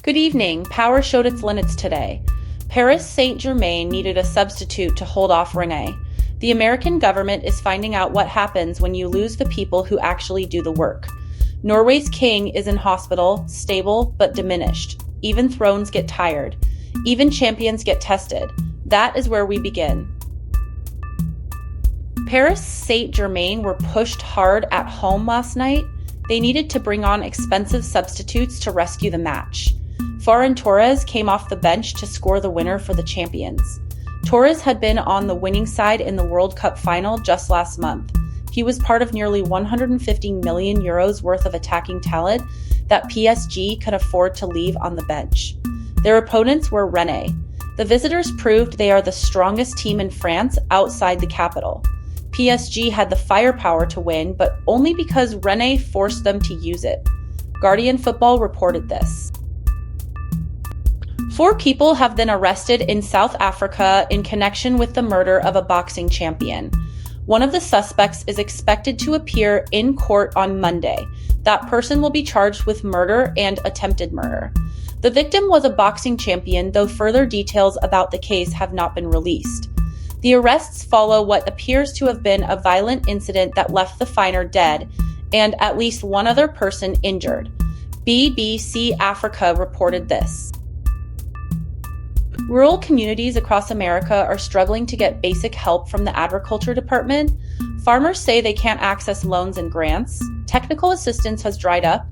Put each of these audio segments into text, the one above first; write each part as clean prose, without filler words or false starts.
Good evening. Power showed its limits today. Paris Saint-Germain needed a substitute to hold off Rennes. The American government is finding out what happens when you lose the people who actually do the work. Norway's king is in hospital, stable but diminished. Even thrones get tired. Even champions get tested. That is where we begin. Paris Saint-Germain were pushed hard at home last night. They needed to bring on expensive substitutes to rescue the match. Ferran Torres came off the bench to score the winner for the champions. Torres had been on the winning side in the World Cup final just last month. He was part of nearly €150 million worth of attacking talent that PSG could afford to leave on the bench. Their opponents were Rennes. The visitors proved they are the strongest team in France outside the capital. PSG had the firepower to win, but only because Rennes forced them to use it. Guardian Football reported this. 4 people have been arrested in South Africa in connection with the murder of a boxing champion. One of the suspects is expected to appear in court on Monday. That person will be charged with murder and attempted murder. The victim was a boxing champion, though further details about the case have not been released. The arrests follow what appears to have been a violent incident that left the fighter dead and at least one other person injured. BBC Africa reported this. Rural communities across America are struggling to get basic help from the Agriculture Department. Farmers say they can't access loans and grants. Technical assistance has dried up.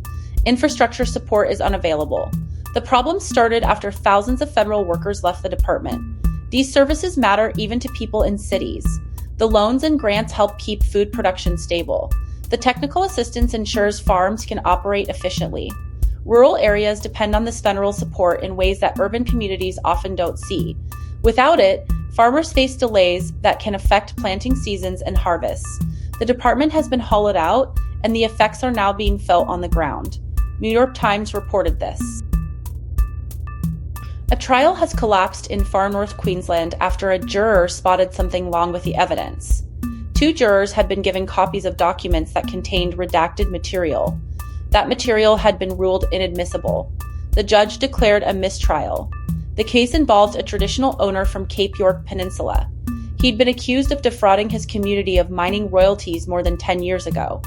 Infrastructure support is unavailable. The problem started after thousands of federal workers left the department. These services matter even to people in cities. The loans and grants help keep food production stable. The technical assistance ensures farms can operate efficiently. Rural areas depend on this federal support in ways that urban communities often don't see. Without it, farmers face delays that can affect planting seasons and harvests. The department has been hollowed out, and the effects are now being felt on the ground. New York Times reported this. A trial has collapsed in far north Queensland after a juror spotted something wrong with the evidence. 2 jurors had been given copies of documents that contained redacted material. That material had been ruled inadmissible. The judge declared a mistrial. The case involved a traditional owner from Cape York Peninsula. He'd been accused of defrauding his community of mining royalties more than 10 years ago.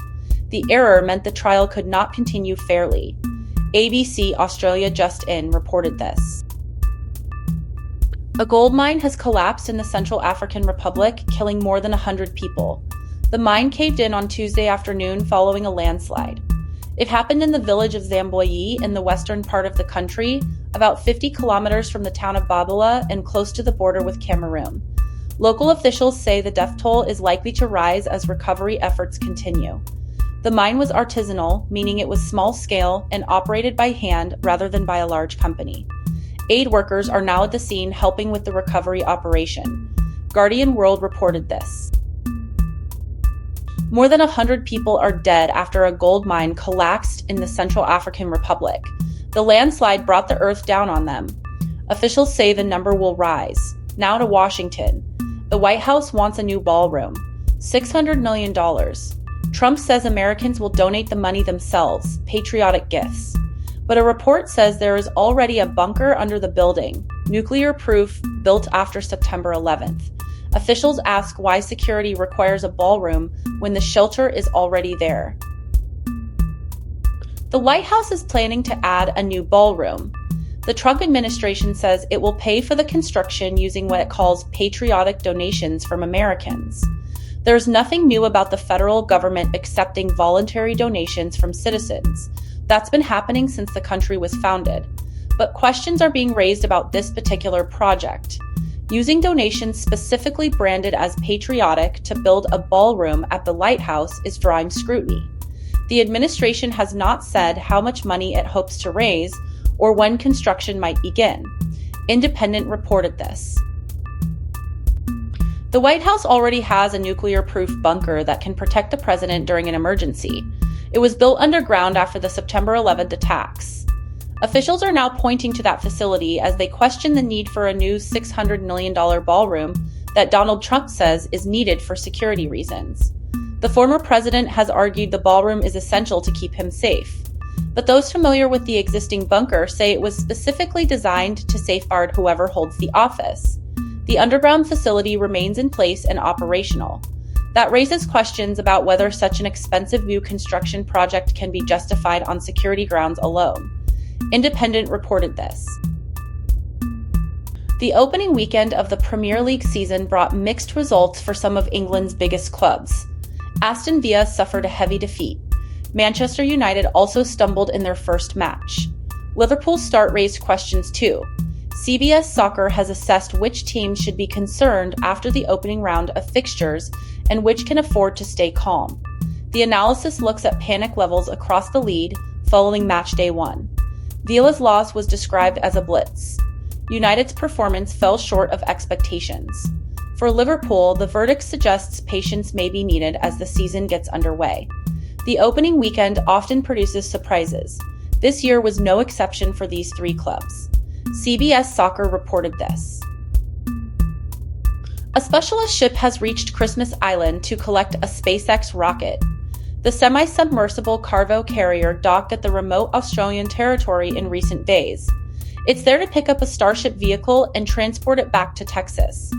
The error meant the trial could not continue fairly. ABC Australia Just In reported this. A gold mine has collapsed in the Central African Republic, killing more than 100 people. The mine caved in on Tuesday afternoon following a landslide. It happened in the village of Zamboyi in the western part of the country, about 50 kilometers from the town of Babila and close to the border with Cameroon. Local officials say the death toll is likely to rise as recovery efforts continue. The mine was artisanal, meaning it was small scale and operated by hand rather than by a large company. Aid workers are now at the scene helping with the recovery operation. Guardian World reported this. More than 100 people are dead after a gold mine collapsed in the Central African Republic. The landslide brought the earth down on them. Officials say the number will rise. Now to Washington. The White House wants a new ballroom. $600 million. Trump says Americans will donate the money themselves, patriotic gifts. But a report says there is already a bunker under the building, nuclear-proof, built after September 11th. Officials ask why security requires a ballroom when the shelter is already there. The White House is planning to add a new ballroom. The Trump administration says it will pay for the construction using what it calls patriotic donations from Americans. There's nothing new about the federal government accepting voluntary donations from citizens. That's been happening since the country was founded. But questions are being raised about this particular project. Using donations specifically branded as patriotic to build a ballroom at the lighthouse is drawing scrutiny. The administration has not said how much money it hopes to raise or when construction might begin. Independent reported this. The White House already has a nuclear-proof bunker that can protect the president during an emergency. It was built underground after the September 11th attacks. Officials are now pointing to that facility as they question the need for a new $600 million ballroom that Donald Trump says is needed for security reasons. The former president has argued the ballroom is essential to keep him safe. but those familiar with the existing bunker say it was specifically designed to safeguard whoever holds the office. The underground facility remains in place and operational. That raises questions about whether such an expensive new construction project can be justified on security grounds alone. Independent reported this. The opening weekend of the Premier League season brought mixed results for some of England's biggest clubs. Aston Villa suffered a heavy defeat. Manchester United also stumbled in their first match. Liverpool's start raised questions too. CBS Soccer has assessed which teams should be concerned after the opening round of fixtures and which can afford to stay calm. The analysis looks at panic levels across the league following Matchday 1. Villa's loss was described as a blitz. United's performance fell short of expectations. For Liverpool, the verdict suggests patience may be needed as the season gets underway. The opening weekend often produces surprises. This year was no exception for these three clubs. CBS Soccer reported this. A specialist ship has reached Christmas Island to collect a SpaceX rocket. The semi-submersible cargo carrier docked at the remote Australian territory in recent days. It's there to pick up a Starship vehicle and transport it back to Texas.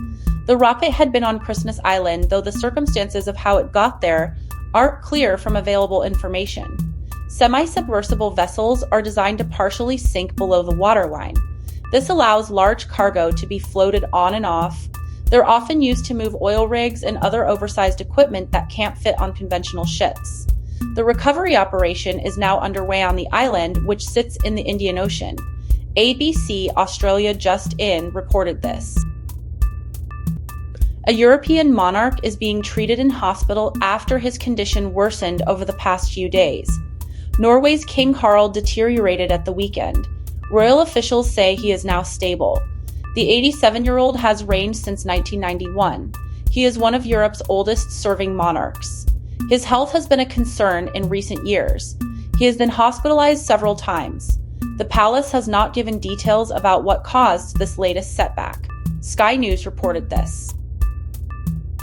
The rocket had been on Christmas Island, though the circumstances of how it got there aren't clear from available information. Semi-submersible vessels are designed to partially sink below the waterline. This allows large cargo to be floated on and off. They're often used to move oil rigs and other oversized equipment that can't fit on conventional ships. The recovery operation is now underway on the island, which sits in the Indian Ocean. ABC Australia Just In reported this. A European monarch is being treated in hospital after his condition worsened over the past few days. Norway's King Harald deteriorated at the weekend. Royal officials say he is now stable. The 87-year-old has reigned since 1991. He is one of Europe's oldest serving monarchs. His health has been a concern in recent years. He has been hospitalized several times. The palace has not given details about what caused this latest setback. Sky News reported this.